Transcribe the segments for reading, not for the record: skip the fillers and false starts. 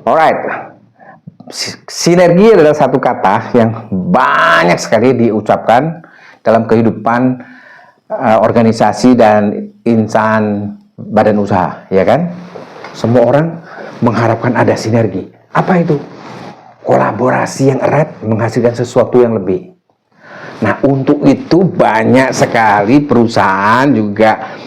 Alright, sinergi adalah satu kata yang banyak sekali diucapkan dalam kehidupan organisasi dan insan badan usaha, ya kan? Semua orang mengharapkan ada sinergi. Apa itu? Kolaborasi yang erat menghasilkan sesuatu yang lebih. Nah, untuk itu banyak sekali perusahaan juga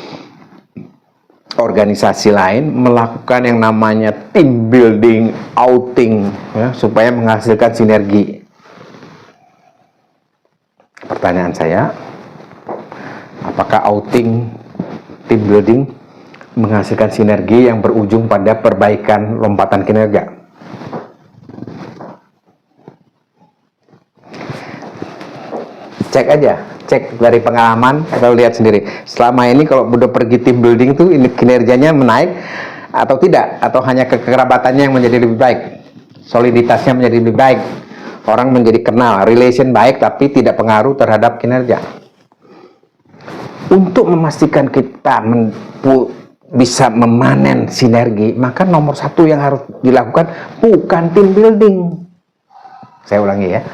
organisasi lain melakukan yang namanya team building, outing, ya, supaya menghasilkan sinergi. Pertanyaan saya, apakah outing, team building menghasilkan sinergi yang berujung pada perbaikan lompatan kinerja? Cek aja, cek dari pengalaman atau lihat sendiri. Selama ini kalau udah pergi team building tuh kinerjanya menaik atau tidak, atau hanya kekerabatannya yang menjadi lebih baik, soliditasnya menjadi lebih baik, orang menjadi kenal, relation baik tapi tidak pengaruh terhadap kinerja. Untuk memastikan kita bisa memanen sinergi, maka nomor satu yang harus dilakukan bukan team building. Saya ulangi ya.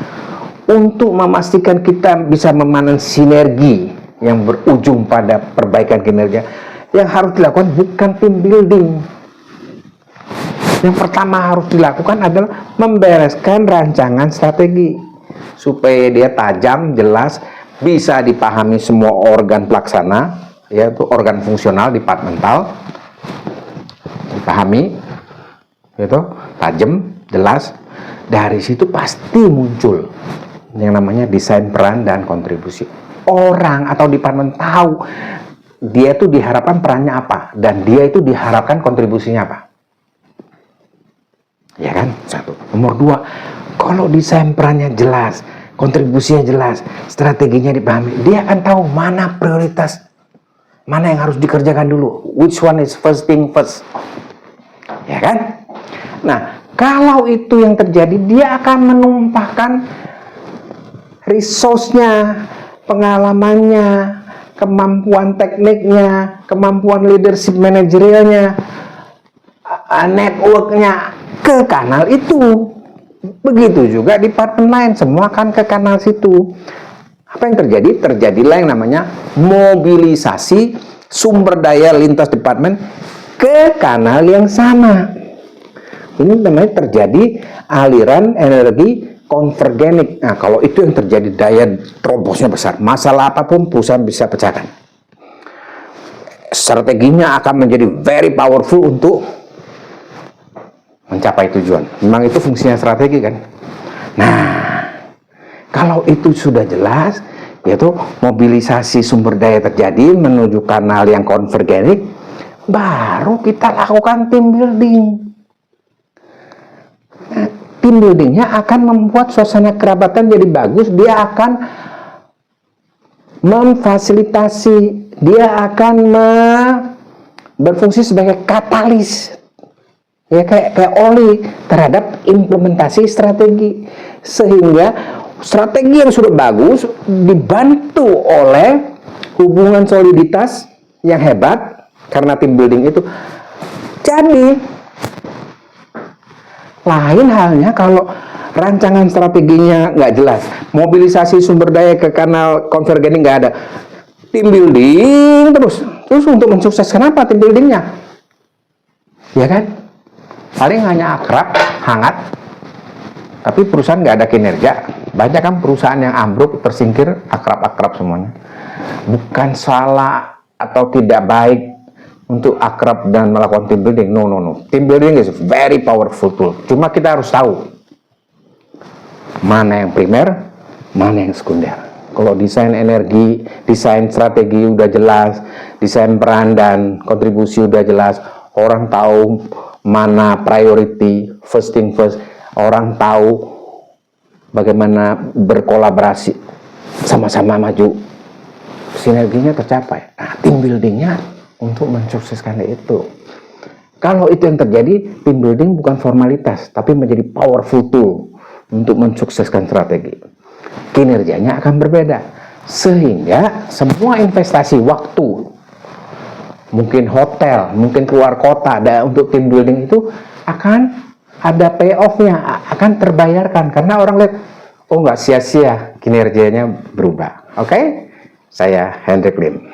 Untuk memastikan kita bisa memanen sinergi yang berujung pada perbaikan kinerja, yang harus dilakukan bukan team building. Yang pertama harus dilakukan adalah membereskan rancangan strategi supaya dia tajam, jelas, bisa dipahami semua organ pelaksana, yaitu organ fungsional, departemental, dipahami, yaitu tajam, jelas. Dari situ pasti muncul yang namanya desain peran dan kontribusi. Orang atau departemen tahu dia tuh diharapkan perannya apa dan dia itu diharapkan kontribusinya apa. Ya kan? Satu. Nomor dua, kalau desain perannya jelas, kontribusinya jelas, strateginya dipahami, dia akan tahu mana prioritas, mana yang harus dikerjakan dulu, which one is first thing first. Ya kan? Nah, kalau itu yang terjadi, dia akan menumpahkan resource-nya, pengalamannya, kemampuan tekniknya, kemampuan leadership manajerialnya, network-nya ke kanal itu. Begitu juga departemen lain, semua akan ke kanal situ. Apa yang terjadi? Terjadilah yang namanya mobilisasi sumber daya lintas departemen ke kanal yang sama. Ini namanya terjadi aliran energi konvergenik. Nah, kalau itu yang terjadi, daya terobosannya besar. Masalah apapun perusahaan bisa pecahkan. Strateginya akan menjadi very powerful untuk mencapai tujuan. Memang itu fungsinya strategi kan. Nah, kalau itu sudah jelas, yaitu mobilisasi sumber daya terjadi menuju kanal yang konvergenik, baru kita lakukan team building. Nah, team buildingnya akan membuat suasana kerabatan jadi bagus. Dia akan memfasilitasi, dia akan berfungsi sebagai katalis, ya, kayak oli terhadap implementasi strategi, sehingga strategi yang sudah bagus dibantu oleh hubungan soliditas yang hebat karena team building itu. Jadi lain halnya kalau rancangan strateginya nggak jelas, mobilisasi sumber daya ke kanal konvergenik nggak ada, team building terus untuk mensukseskan apa team buildingnya? Ya kan? Paling hanya akrab, hangat, tapi perusahaan nggak ada kinerja. Banyak kan perusahaan yang ambruk, tersingkir, akrab-akrab semuanya. Bukan salah atau tidak baik untuk akrab dan melakukan team building. No. Team building is very powerful tool. Cuma kita harus tahu mana yang primer, mana yang sekunder. Kalau desain energi, desain strategi udah jelas, desain peran dan kontribusi udah jelas, orang tahu mana priority, first thing first, orang tahu bagaimana berkolaborasi, sama-sama maju, sinerginya tercapai. Nah, team buildingnya untuk mensukseskan itu. Kalau itu yang terjadi, team building bukan formalitas, tapi menjadi powerful tool untuk mensukseskan strategi. Kinerjanya akan berbeda, sehingga semua investasi waktu, mungkin hotel, mungkin keluar kota, untuk team building itu akan ada payoff-nya, akan terbayarkan karena orang lihat, oh nggak sia-sia, kinerjanya berubah. Oke? Saya Hendrik Lim.